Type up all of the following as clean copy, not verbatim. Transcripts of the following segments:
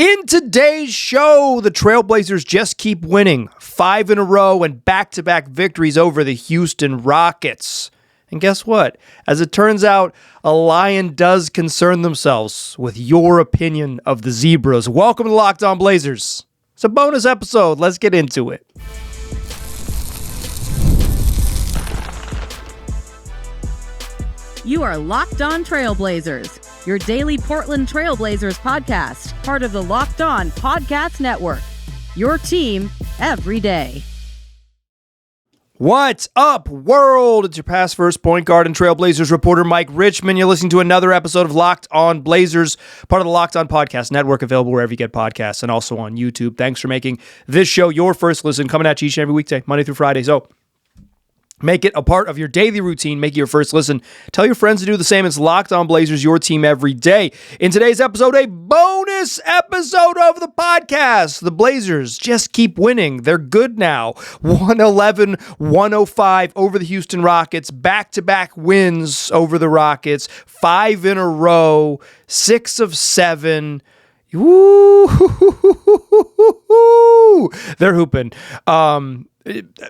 In today's show, the Trailblazers just keep winning 5 in a row and back-to-back victories over the Houston Rockets. And guess what? As it turns out, a lion does concern themselves with your opinion of the Zebras. Welcome to Locked On Blazers. It's a bonus episode. Let's get into it. You are Locked On Trailblazers, your daily Portland Trailblazers podcast, part of the Locked On Podcast Network. Your team every day. What's up, world? It's your past first point guard and Trailblazers reporter, Mike Richmond. You're listening to another episode of Locked On Blazers, part of the Locked On Podcast Network, available wherever you get podcasts and also on YouTube. Thanks for making this show your first listen, coming at you each and every weekday, Monday through Friday. So make it a part of your daily routine. Make it your first listen. Tell your friends to do the same. It's Locked On Blazers, your team every day. In today's episode, a bonus episode of the podcast. The Blazers just keep winning. They're good now. 111-105 over the Houston Rockets. Back-to-back wins over the Rockets. 5 in a row. 6 of 7. Woo! They're hooping.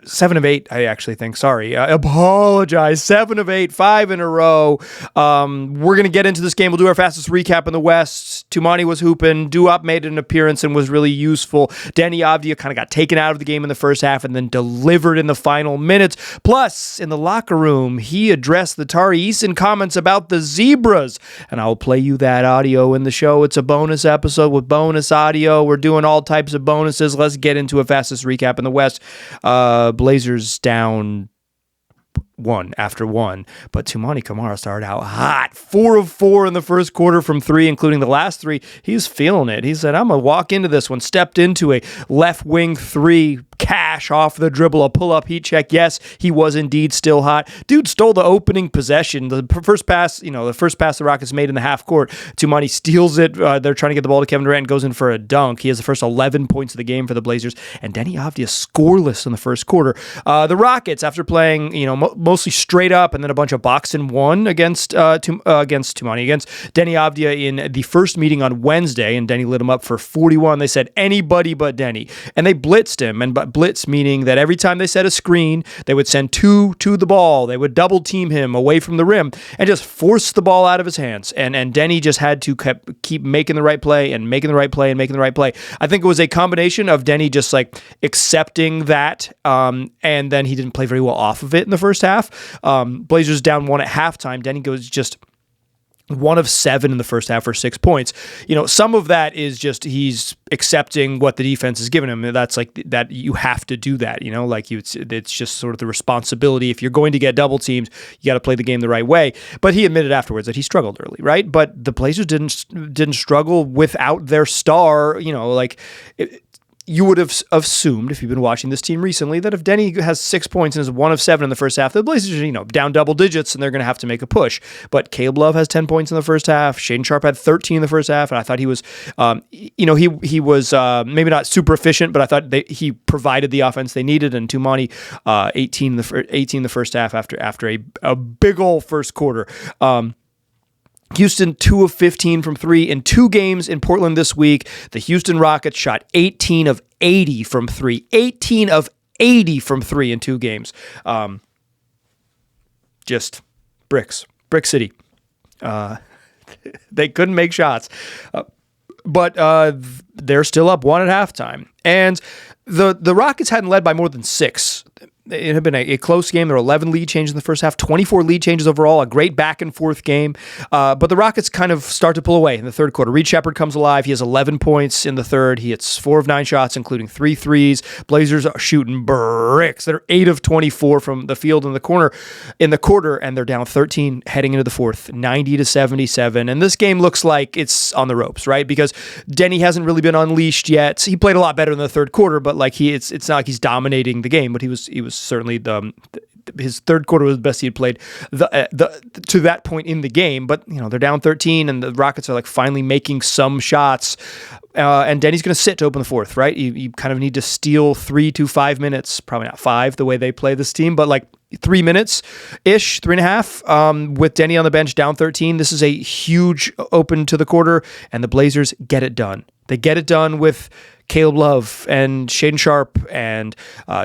7 of 8, I actually think. Sorry. I apologize. 7 of 8, 5 in a row. We're going to get into this game. We'll do our fastest recap in the West. Toumani was hooping. Duop made an appearance and was really useful. Deni Avdija kind of got taken out of the game in the first half and then delivered in the final minutes. Plus, in the locker room, he addressed the Tari Eason comments about the Zebras. And I'll play you that audio in the show. It's a bonus episode with bonus audio. We're doing all types of bonuses. Let's get into a fastest recap in the West. Blazers down 1 after 1, but Toumani Camara started out hot. 4 of 4 in the first quarter from 3, including the last 3. He's feeling it. He said, I'm going to walk into this one. Stepped into a left wing 3, cash off the dribble, a pull-up heat check. Yes, he was indeed still hot. Dude stole the opening possession. The first pass the Rockets made in the half court. Toumani steals it. They're trying to get the ball to Kevin Durant and goes in for a dunk. He has the first 11 points of the game for the Blazers, and Deni Avdija scoreless in the first quarter. The Rockets, after playing, mostly straight up and then a bunch of boxing one against Deni Avdija in the first meeting on Wednesday, and Deni lit him up for 41. They said anybody but Deni, and they blitzed him. And blitz meaning that every time they set a screen, they would send 2 to the ball. They would double team him away from the rim and just force the ball out of his hands. And Deni just had to keep making the right play and making the right play and making the right play. I think it was a combination of Deni just like accepting that, and then he didn't play very well off of it in the first half. Blazers down 1 at halftime. Deni goes just 1 of 7 in the first half for 6 points. Some of that is just he's accepting what the defense has given him. That's like that you have to do that. It's just sort of the responsibility. If you're going to get double teamed, you got to play the game the right way. But he admitted afterwards that he struggled early, right? But the Blazers didn't struggle without their star. You would have assumed, if you've been watching this team recently, that if Deni has 6 points and is 1 of 7 in the first half, the Blazers are, down double digits and they're going to have to make a push. But Caleb Love has 10 points in the first half. Shaedon Sharpe had 13 in the first half, and I thought he was, he was maybe not super efficient, but I thought he provided the offense they needed. And Toumani 18 in the first half after a big old first quarter. Houston 2 of 15 from 3 in 2 games in Portland this week. The Houston Rockets shot 18 of 80 from 3. 18 of 80 from 3 in 2 games. Just bricks. Brick City. They couldn't make shots. But they're still up 1 at halftime. And the Rockets hadn't led by more than 6. It had been a close game. There were 11 lead changes in the first half, 24 lead changes overall, a great back-and-forth game. But the Rockets kind of start to pull away in the third quarter. Reed Sheppard comes alive. He has 11 points in the third. He hits 4 of 9 shots, including 3 threes. Blazers are shooting bricks. They're 8 of 24 from the field in the quarter, and they're down 13 heading into the fourth, 90-77. And this game looks like it's on the ropes, right? Because Deni hasn't really been unleashed yet. He played a lot better in the third quarter, but it's not like he's dominating the game. But he was certainly his third quarter was the best he had played to that point in the game. But they're down 13, and the Rockets are finally making some shots. And Deni's going to sit to open the fourth, right? You kind of need to steal 3 to 5 minutes, probably not 5 the way they play this team, but 3 minutes-ish, 3.5, with Deni on the bench down 13. This is a huge open to the quarter, and the Blazers get it done. They get it done with Caleb Love and Shaedon Sharpe and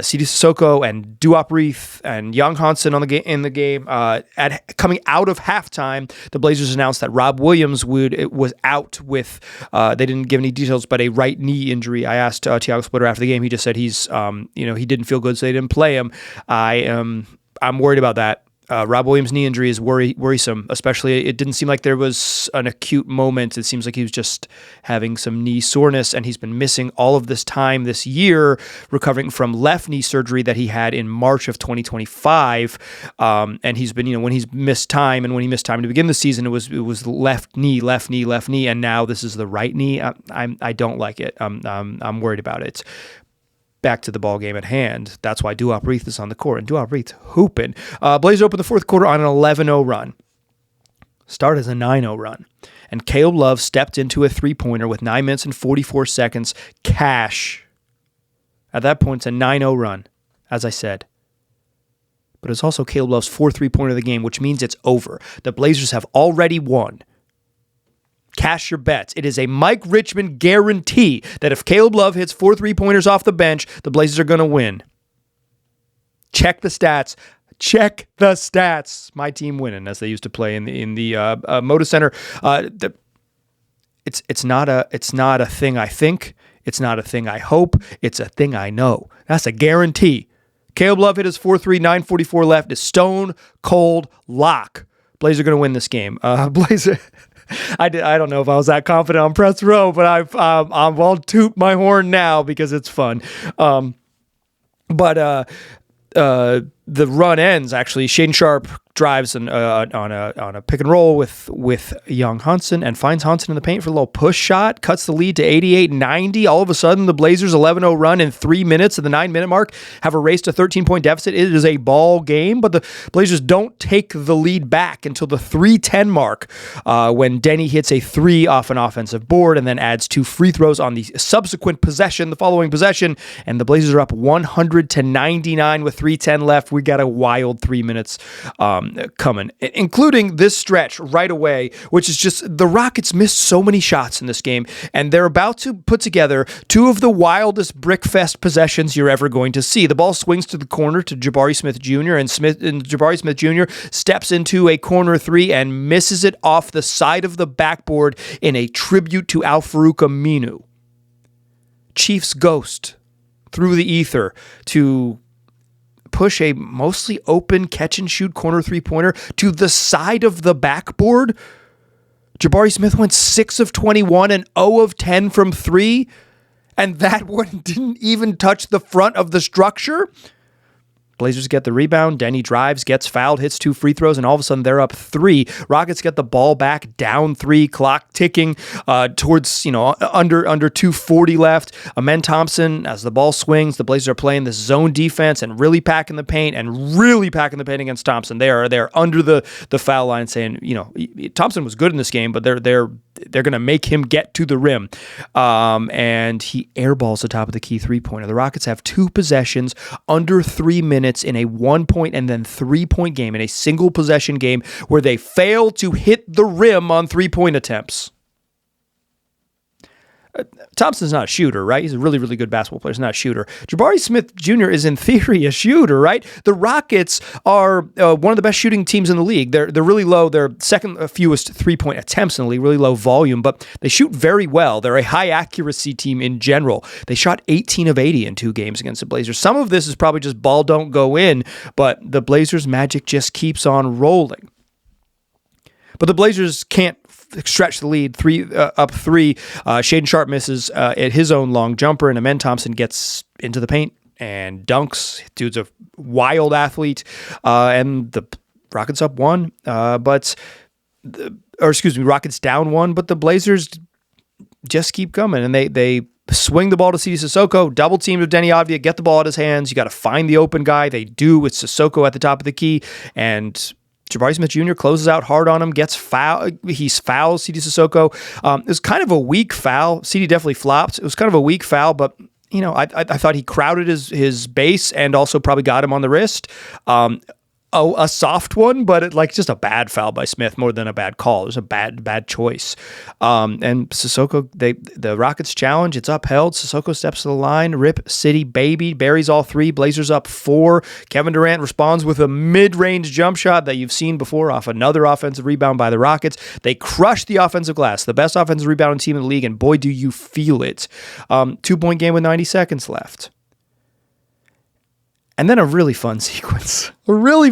Sidi Sissoko and Duop Reith and Young Hansen in the game. Coming out of halftime, the Blazers announced that Rob Williams was out with, they didn't give any details, but a right knee injury. I asked Tiago Splitter after the game. He just said he's, he didn't feel good, so they didn't play him. I'm worried about that. Rob Williams' knee injury is worrisome, especially it didn't seem like there was an acute moment. It seems like he was just having some knee soreness, and he's been missing all of this time this year, recovering from left knee surgery that he had in March of 2025. And he's been, when he's missed time, and when he missed time to begin the season, it was left knee, and now this is the right knee. I don't like it. I'm worried about it. Back to the ball game at hand. That's why Duop Reith is on the court, and Duop Reith hooping. Blazers open the fourth quarter on an 11-0 run. Start as a 9-0 run. And Caleb Love stepped into a three-pointer with 9 minutes and 44 seconds. Cash. At that point, it's a 9-0 run, as I said. But it's also Caleb Love's fourth three-pointer of the game, which means it's over. The Blazers have already won. Cash your bets. It is a Mike Richmond guarantee that if Caleb Love hits 4 three-pointers off the bench, the Blazers are going to win. Check the stats. Check the stats. My team winning, as they used to play in the Moda Center. It's not a thing I think. It's not a thing I hope. It's a thing I know. That's a guarantee. Caleb Love hit his 4-3, 9:44 left. Is stone cold lock. Blazers are going to win this game. Blazer. I don't know if I was that confident on press row, but I'll toot my horn now because it's fun. But the run ends actually. Shaedon Sharpe drives on a pick and roll with Young Hansen and finds Hansen in the paint for a little push shot, cuts the lead to 88-90. All of a sudden, the Blazers' 11-0 run in 3 minutes at the 9-minute mark have erased a 13-point deficit. It is a ball game, but the Blazers don't take the lead back until the 3:10 mark when Deni hits a 3 off an offensive board and then adds 2 free throws on the subsequent possession, the following possession, and the Blazers are up 100-99 with 3:10 left. We got a wild 3 minutes coming, including this stretch right away, which is just the Rockets missed so many shots in this game, and they're about to put together 2 of the wildest brickfest possessions you're ever going to see. The ball swings to the corner to Jabari Smith Jr., and Jabari Smith Jr. steps into a corner 3 and misses it off the side of the backboard in a tribute to Al-Farouq Aminu. Chiefs ghost through the ether to push a mostly open catch-and-shoot corner three-pointer to the side of the backboard. Jabari Smith went 6 of 21 and 0 of 10 from 3, and that one didn't even touch the front of the structure. Blazers get the rebound. Deni drives, gets fouled, hits 2 free throws, and all of a sudden they're up 3. Rockets get the ball back, down 3, clock ticking towards, under 2:40 left. Amen Thompson, as the ball swings, the Blazers are playing this zone defense and really packing the paint against Thompson. They're under the foul line saying, Thompson was good in this game, but they're going to make him get to the rim. And he airballs the top of the key three-pointer. The Rockets have 2 possessions under 3 minutes in a 1-point and then 3-point game, in a single possession game where they fail to hit the rim on 3-point attempts. Thompson's not a shooter, right? He's a really, really good basketball player. He's not a shooter. Jabari Smith Jr. is, in theory, a shooter, right? The Rockets are one of the best shooting teams in the league. They're really low. They're second fewest 3-point attempts in the league, really low volume, but they shoot very well. They're a high accuracy team in general. They shot 18 of 80 in 2 games against the Blazers. Some of this is probably just ball don't go in, but the Blazers' magic just keeps on rolling. But the Blazers can't stretch the lead, up 3. Shaedon Sharpe misses at his own long jumper, and Amen Thompson gets into the paint and dunks. Dude's a wild athlete, and the Rockets up 1. Rockets down 1, but the Blazers just keep coming, and they swing the ball to Sidi Sissoko, double team with Deni Avdija, get the ball out of his hands. You got to find the open guy. They do with Sissoko at the top of the key, and Jabari Smith Jr. closes out hard on him, gets fouled. He fouls Sidi Sissoko. It was kind of a weak foul. Sidi definitely flopped. It was kind of a weak foul, but I thought he crowded his base and also probably got him on the wrist. A soft one, but just a bad foul by Smith more than a bad call. It was a bad choice. And Sissoko, the Rockets challenge, it's upheld. Sissoko steps to the line. Rip City baby, buries all three. Blazers up 4. Kevin Durant responds with a mid-range jump shot that you've seen before off another offensive rebound by the Rockets. They crush the offensive glass, the best offensive rebounding team in the league, and boy, do you feel it. 2-point game with 90 seconds left. And then a really fun sequence. With 90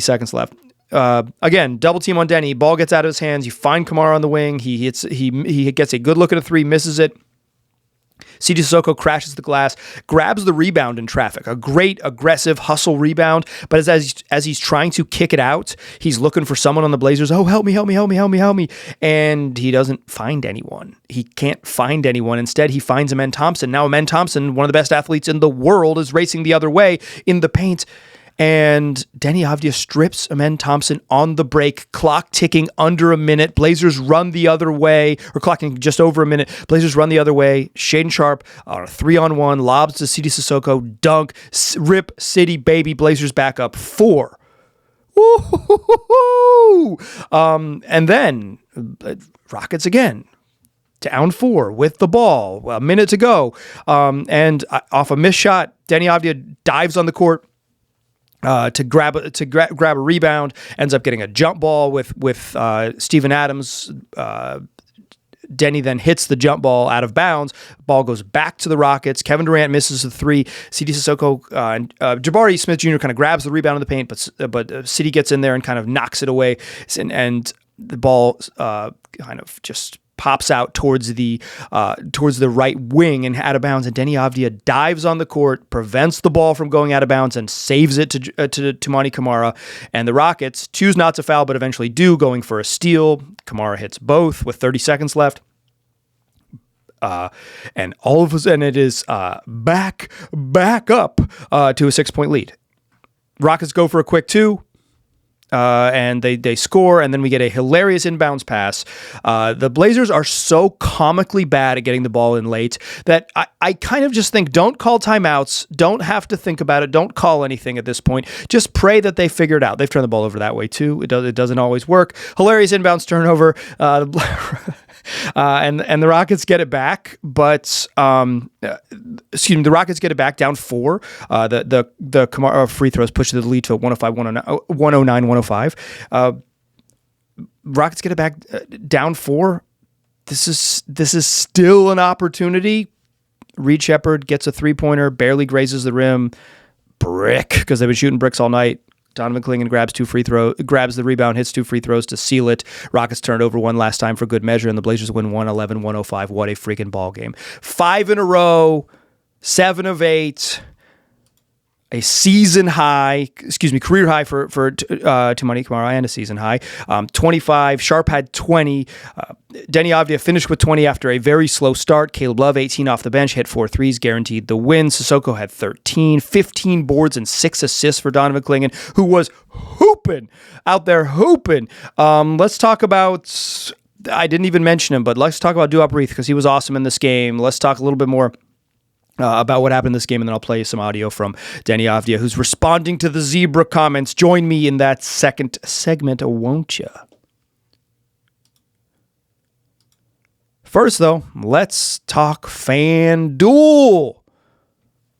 seconds left. Again, double team on Deni. Ball gets out of his hands. You find Camara on the wing. He gets a good look at a 3, misses it. C.J. Sissoko crashes the glass, grabs the rebound in traffic. A great aggressive hustle rebound, but as he's trying to kick it out, he's looking for someone on the Blazers. Oh, help me. And he doesn't find anyone. He can't find anyone. Instead, he finds Amen Thompson. Now, Amen Thompson, one of the best athletes in the world, is racing the other way in the paint. And Deni Avdija strips Amen Thompson on the break, clock ticking under a minute. Blazers run the other way, or clocking just over a minute. Blazers run the other way. Shaedon Sharpe on a 3-on-1, lobs to C.J. Sissoko, dunk, Rip City baby. Blazers back up 4. Woo-hoo-hoo-hoo! And then Rockets again. Down 4 with the ball, a minute to go. And off a missed shot, Deni Avdija dives on the court. To grab a rebound, ends up getting a jump ball with Steven Adams. Deni then hits the jump ball out of bounds. Ball goes back to the Rockets. Kevin Durant misses the 3. C.J. Sissoko and Jabari Smith Jr. kind of grabs the rebound in the paint, but City gets in there and kind of knocks it away, and the ball kind of just pops out towards the right wing and out of bounds, and Deni Avdija dives on the court, prevents the ball from going out of bounds, and saves it to Toumani Camara. And the Rockets choose not to foul, but eventually do, going for a steal. Camara hits both with 30 seconds left. And all of a sudden, it is back up to a 6-point lead. Rockets go for a quick 2. And they score, and then we get a hilarious inbounds pass. The Blazers are so comically bad at getting the ball in late that I kind of just think, don't call timeouts, don't have to think about it, don't call anything at this point. Just pray that they figure it out. They've turned the ball over that way too. It doesn't always work. Hilarious inbounds turnover. And the Rockets get it back, but the Rockets get it back down 4. The Camara free throws push the lead to 109-105. Rockets get it back down 4. This is still an opportunity. Reed Shepherd gets a 3-pointer, barely grazes the rim. Brick, because they've been shooting bricks all night. Donovan Clingan grabs the rebound, hits 2 free throws to seal it. Rockets turned over one last time for good measure, and the Blazers win 111-105. What a freaking ball game. 5 in a row, 7 of 8. A career high for Toumani Camara, and a season high. 25. Sharpe had 20. Deni Avdija finished with 20 after a very slow start. Caleb Love, 18 off the bench, hit 4 threes, guaranteed the win. Sissoko had 13, 15 boards and 6 assists for Donovan Clingan, who was out there hooping. Let's talk about, I didn't even mention him, but let's talk about Duop Reath, because he was awesome in this game. Let's talk a little bit more about what happened in this game, and then I'll play some audio from Deni Avdija, who's responding to the Zebra comments. Join me in that second segment, won't you? First, though, let's talk FanDuel.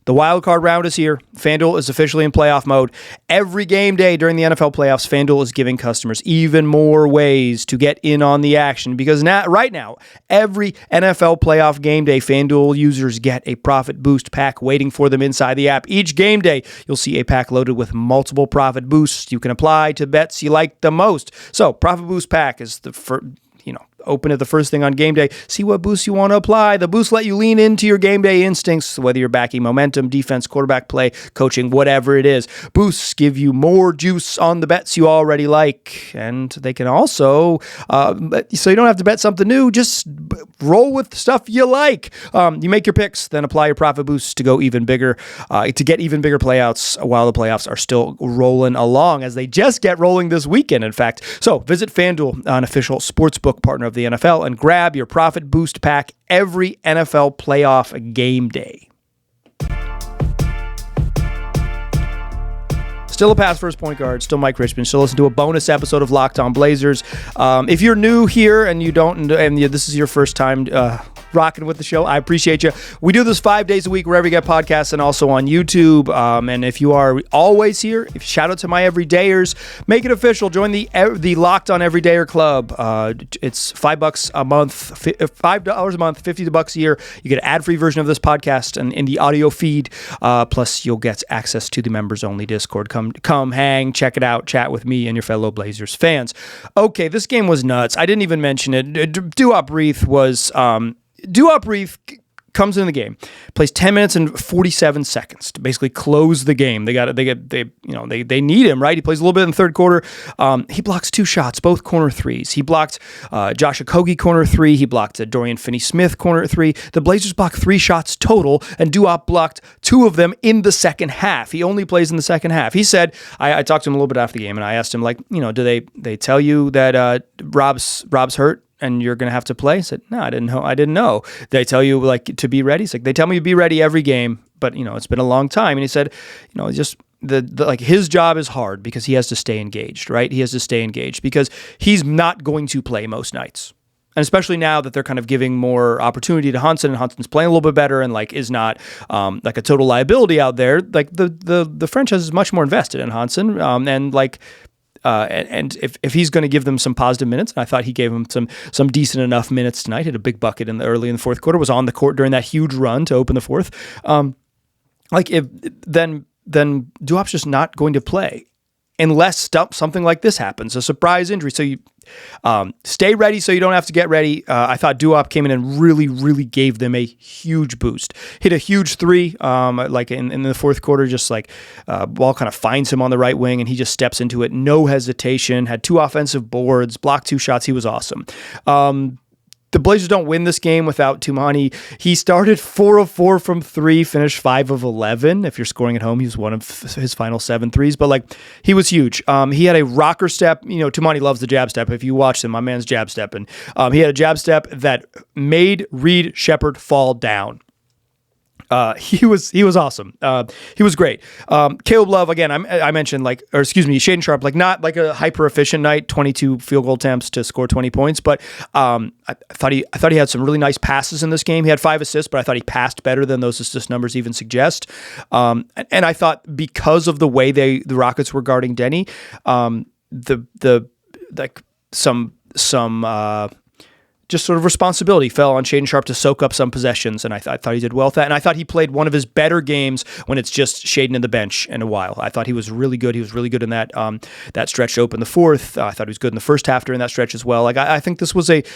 The wild card round is here. FanDuel is officially in playoff mode. Every game day during the NFL playoffs, FanDuel is giving customers even more ways to get in on the action, because right now, every NFL playoff game day, FanDuel users get a profit boost pack waiting for them inside the app. Each game day, you'll see a pack loaded with multiple profit boosts you can apply to bets you like the most. So, profit boost pack is the first. Open it the first thing on game day. See what boosts you want to apply. The boosts let you lean into your game day instincts, whether you're backing momentum, defense, quarterback play, coaching, whatever it is. Boosts give you more juice on the bets you already like. And they can also, so you don't have to bet something new, just roll with stuff you like. You make your picks, then apply your profit boosts to go even bigger, to get even bigger playouts while the playoffs are still rolling along, as they just get rolling this weekend, in fact. So visit FanDuel, an official sportsbook partner of the NFL, and grab your profit boost pack every NFL playoff game day. Still a pass first point guard, still Mike Richmond. Still listen to a bonus episode of Locked On Blazers. If you're new here and this is your first time rocking with the show, I appreciate you. We do this 5 days a week wherever you get podcasts and also on YouTube. And if you are always here, shout out to my everydayers. Make it official. Join the Locked On Everydayer Club. It's $5 a month, $5 a month, $50 a year. You get an ad-free version of this podcast and in the audio feed. Plus, you'll get access to the members-only Discord. Come hang, check it out, chat with me and your fellow Blazers fans. Okay, this game was nuts. I didn't even mention it. Duop Reith comes in the game, plays 10 minutes and 47 seconds to basically close the game. They need him, right? He plays a little bit in the third quarter. He blocks 2 shots, both corner threes. He blocked Josh Okogie corner 3. He blocked Dorian Finney-Smith corner 3. The Blazers blocked 3 shots total, and Duop blocked 2 of them in the second half. He only plays in the second half. He said, I talked to him a little bit after the game, and I asked him, do they tell you that Rob's hurt and you're going to have to play? I said, no, I didn't know. They tell you to be ready? He's like, they tell me to be ready every game, but it's been a long time. And he said, just his job is hard because he has to stay engaged, right? He has to stay engaged because he's not going to play most nights. And especially now that they're kind of giving more opportunity to Hunson, and Hunson's playing a little bit better and is not a total liability out there. The franchise is much more invested in Hunson, and if he's going to give them some positive minutes, and I thought he gave them some decent enough minutes tonight, hit a big bucket early in the fourth quarter, was on the court during that huge run to open the fourth. Then Duop's just not going to play unless something like this happens, a surprise injury. So you stay ready so you don't have to get ready. I thought Duop came in and really, really gave them a huge boost. Hit a huge 3 in the fourth quarter, ball kind of finds him on the right wing and he just steps into it. No hesitation, had 2 offensive boards, blocked 2 shots. He was awesome. The Blazers don't win this game without Toumani. He started 4 of 4 from 3, finished 5 of 11. If you're scoring at home, he was one of his final 7 threes, but he was huge. He had a rocker step. Toumani loves the jab step. If you watch him, my man's jab step. And he had a jab step that made Reed Shepherd fall down. He was awesome. He was great. Caleb Love, again, I mentioned Shaedon Sharpe, not a hyper efficient night, 22 field goal attempts to score 20 points. But, I thought he had some really nice passes in this game. He had 5 assists, but I thought he passed better than those assist numbers even suggest. And I thought because of the way the Rockets were guarding Deni, just sort of responsibility fell on Shaedon Sharpe to soak up some possessions, and I thought he did well with that. And I thought he played one of his better games when it's just Shaedon in the bench in a while. I thought he was really good. He was really good in that stretch to open the fourth. I thought he was good in the first half during that stretch as well. I think this was a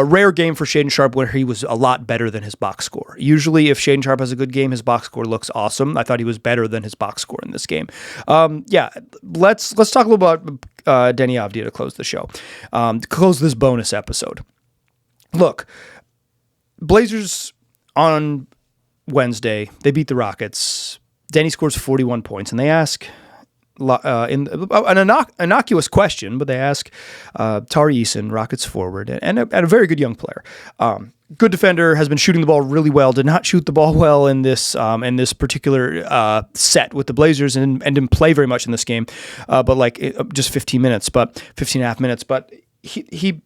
rare game for Shaedon Sharpe where he was a lot better than his box score. Usually, if Shaedon Sharpe has a good game, his box score looks awesome. I thought he was better than his box score in this game. Let's talk a little about Deni Avdija to close the show, to close this bonus episode. Look, Blazers on Wednesday, they beat the Rockets. Deni scores 41 points, and they ask an innocuous question, but they ask Tari Eason, Rockets forward, and a very good young player. Good defender, has been shooting the ball really well. Did not shoot the ball well in this particular set with the Blazers, and didn't play very much in this game. Just 15 minutes, but 15 and a half minutes. But he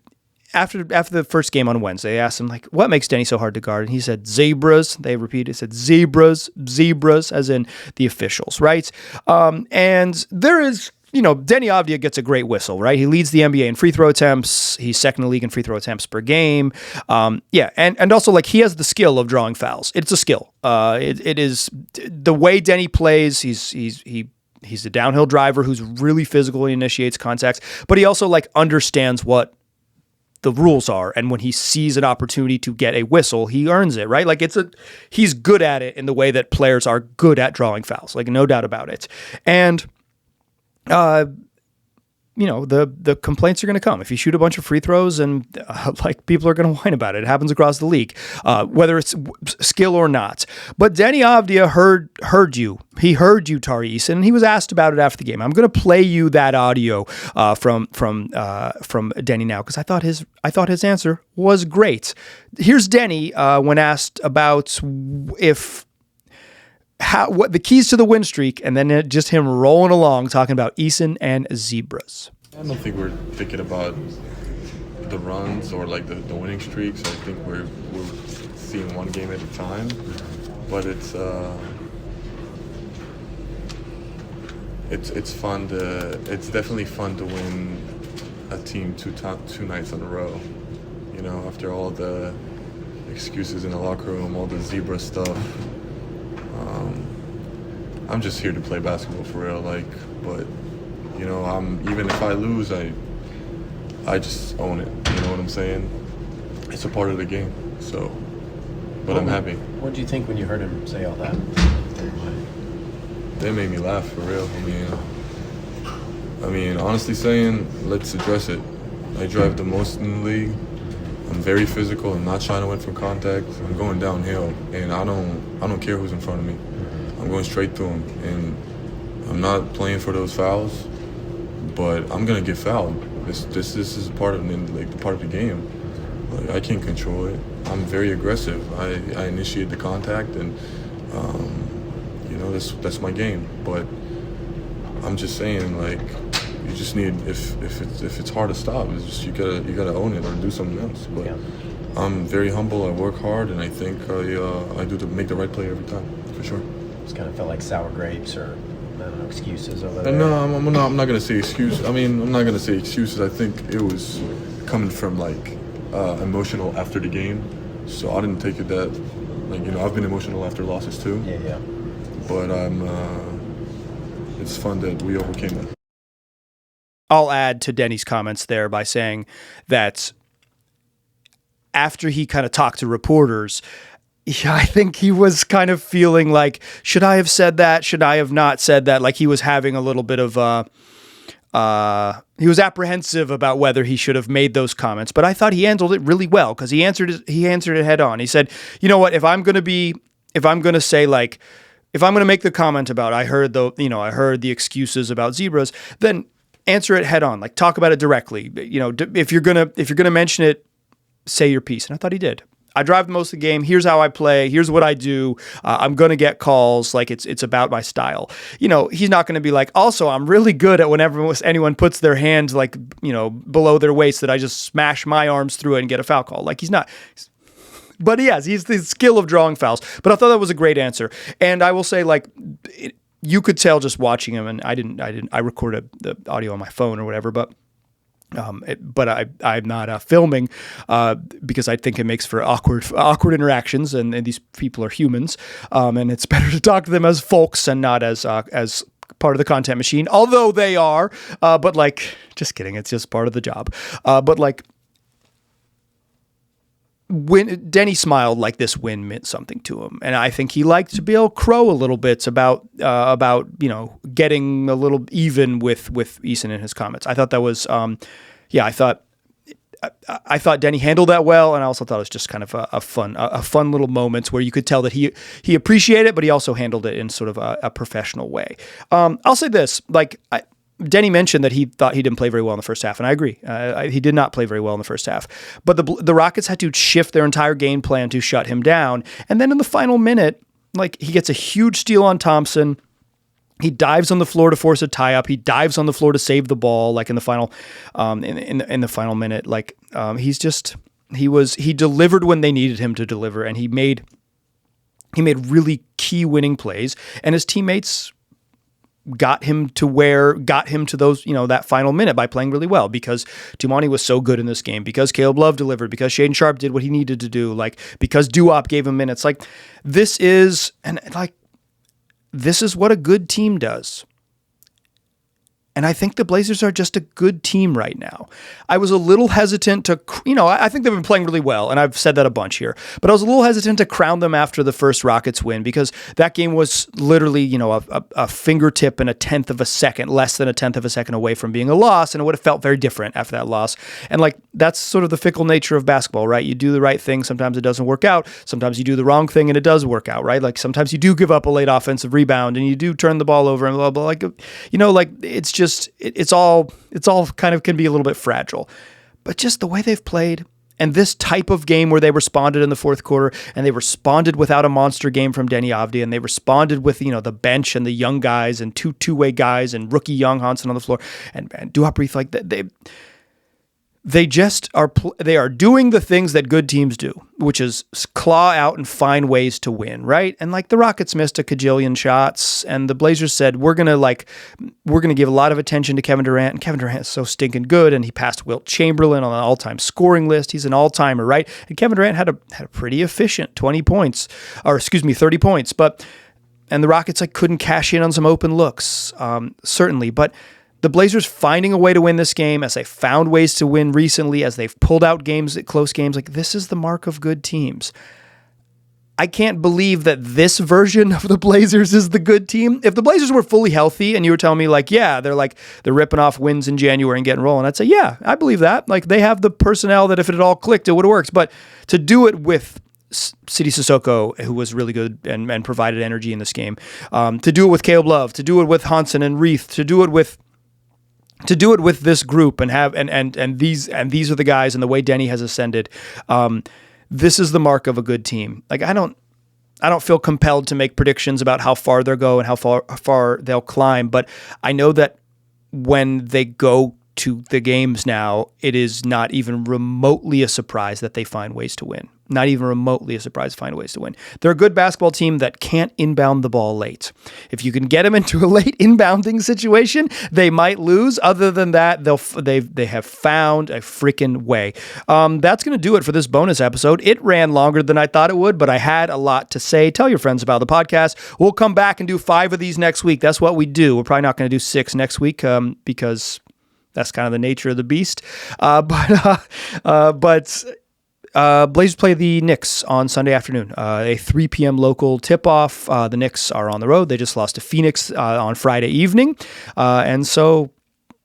after the first game on Wednesday, they asked him what makes Deni so hard to guard, and he said zebras. They repeated, said zebras, as in the officials, right? And there is. Deni Avdija gets a great whistle, right? He leads the NBA in free throw attempts. He's second in the league in free throw attempts per game. And also he has the skill of drawing fouls. It's a skill. It is the way Deni plays. He's a downhill driver who's really physical and initiates contacts, but he also understands what the rules are, and when he sees an opportunity to get a whistle, he earns it, right? He's good at it in the way that players are good at drawing fouls, no doubt about it. And the complaints are going to come if you shoot a bunch of free throws, and like people are going to whine about it. It happens across the league, whether it's skill or not. But Deni Avdija heard you. He heard you, Tari Eason, and he was asked about it after the game. I'm going to play you that audio from Deni now, because I thought his answer was great. Here's Deni when asked about what the keys to the win streak, and then just him rolling along talking about Eason and Zebras. I don't think we're thinking about the runs or like the winning streaks. I think we're seeing one game at a time, but it's fun it's definitely fun to win a team two nights in a row. After all the excuses in the locker room, all the Zebra stuff. I'm just here to play basketball for real, but even if I lose, I just own it. You know what I'm saying? It's a part of the game. So, but I'm happy. What do you think when you heard him say all that? They made me laugh for real. I mean, honestly saying, let's address it. I drive the most in the league. I'm very physical. I'm not trying to win from contact. I'm going downhill, and I don't care who's in front of me. I'm going straight through them, and I'm not playing for those fouls, but I'm gonna get fouled. This is part of the game. I can't control it. I'm very aggressive. I initiate the contact, and that's my game. But I'm just saying, you just need if it's hard to stop, it's just you gotta own it or do something else. But I'm very humble. I work hard, and I think I do make the right play every time, for sure. It's kind of felt like sour grapes or excuses over there. No, I'm not gonna say excuses. I'm not gonna say excuses. I think it was coming from emotional after the game, so I didn't take it that I've been emotional after losses too. Yeah. But it's fun that we overcame that. I'll add to Deni's comments there by saying that after he kind of talked to reporters, I think he was kind of feeling like, should I have said that? Should I have not said that? Like he was having a little bit of he was apprehensive about whether he should have made those comments. But I thought he handled it really well, because he answered it head on. He said, you know what, if I'm going to make the comment about I heard the excuses about Zebras, then answer it head on. Talk about it directly. If you're gonna mention it, say your piece. And I thought he did. I drive most of the game. Here's how I play. Here's what I do. I'm going to get calls. It's about my style. He's not going to be like, also, I'm really good at whenever anyone puts their hands below their waist that I just smash my arms through it and get a foul call. He's not. But he's the skill of drawing fouls. But I thought that was a great answer. And I will say, you could tell just watching him, and I recorded the audio on my phone or whatever, but I'm not filming because I think it makes for awkward interactions, and these people are humans, and it's better to talk to them as folks and not as part of the content machine, although they are, but just kidding, it's just part of the job. But when Deni smiled, this win meant something to him, and I think he liked to be able to crow a little bit about getting a little even with Eason in his comments. I thought that was I thought Deni handled that well, and I also thought it was just kind of a fun little moments where you could tell that he appreciated it, but he also handled it in sort of a professional way. I'll say this, Deni mentioned that he thought he didn't play very well in the first half, and I agree. He did not play very well in the first half. But the Rockets had to shift their entire game plan to shut him down. And then in the final minute, he gets a huge steal on Thompson. He dives on the floor to force a tie-up. He dives on the floor to save the ball, in the final in the final minute. He delivered when they needed him to deliver, and he made really key winning plays, and his teammates got him to those, that final minute by playing really well, because Toumani was so good in this game, because Caleb Love delivered, because Shaedon Sharpe did what he needed to do, because Doo-Wop gave him minutes. This is what a good team does. And I think the Blazers are just a good team right now. I was a little hesitant to, I think they've been playing really well, and I've said that a bunch here, but I was a little hesitant to crown them after the first Rockets win because that game was literally, a fingertip and a tenth of a second, less than a tenth of a second away from being a loss, and it would have felt very different after that loss. And that's sort of the fickle nature of basketball, right? You do the right thing, sometimes it doesn't work out. Sometimes you do the wrong thing and it does work out, right? Like sometimes you do give up a late offensive rebound and you do turn the ball over and blah, blah, it's just, it's all kind of can be a little bit fragile. But just the way they've played and this type of game where they responded in the fourth quarter and they responded without a monster game from Deni Avdija and they responded with, the bench and the young guys and two-way guys and rookie young Hansen on the floor and Duhop Reith, they are doing the things that good teams do, which is claw out and find ways to win, right? And the Rockets missed a cajillion shots, and the Blazers said we're gonna give a lot of attention to Kevin Durant, and Kevin Durant is so stinking good, and he passed Wilt Chamberlain on an all-time scoring list. He's an all-timer, right? And Kevin Durant had a pretty efficient 30 points, and the Rockets couldn't cash in on some open looks, certainly, but. The Blazers finding a way to win this game as they found ways to win recently, as they've pulled out close games, this is the mark of good teams. I can't believe that this version of the Blazers is the good team. If the Blazers were fully healthy and you were telling me they're ripping off wins in January and getting rolling, I'd say, yeah, I believe that. They have the personnel that if it had all clicked, it would have worked. But to do it with Sidi Sissoko, who was really good and provided energy in this game, to do it with Caleb Love, to do it with Hansen and Reith, to do it with this group and these are the guys and the way Deni has ascended. This is the mark of a good team. I don't feel compelled to make predictions about how far they'll go and how far they'll climb, but I know that when they go to the games now, it is not even remotely a surprise that they find ways to win. Not even remotely a surprise to find ways to win. They're a good basketball team that can't inbound the ball late. If you can get them into a late inbounding situation, they might lose. Other than that, they have found a freaking way. That's going to do it for this bonus episode. It ran longer than I thought it would, but I had a lot to say. Tell your friends about the podcast. We'll come back and do 5 of these next week. That's what we do. We're probably not going to do 6 next week because that's kind of the nature of the beast. Blazers play the Knicks on Sunday afternoon, a 3 p.m. local tip-off. The Knicks are on the road. They just lost to Phoenix on Friday evening. And so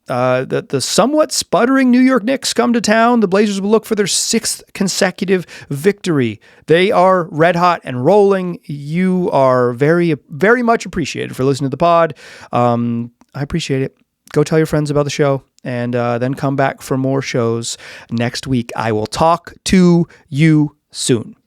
the somewhat sputtering New York Knicks come to town. The Blazers will look for their 6th consecutive victory. They are red hot and rolling. You are very, very much appreciated for listening to the pod. I appreciate it. Go tell your friends about the show. And then come back for more shows next week. I will talk to you soon.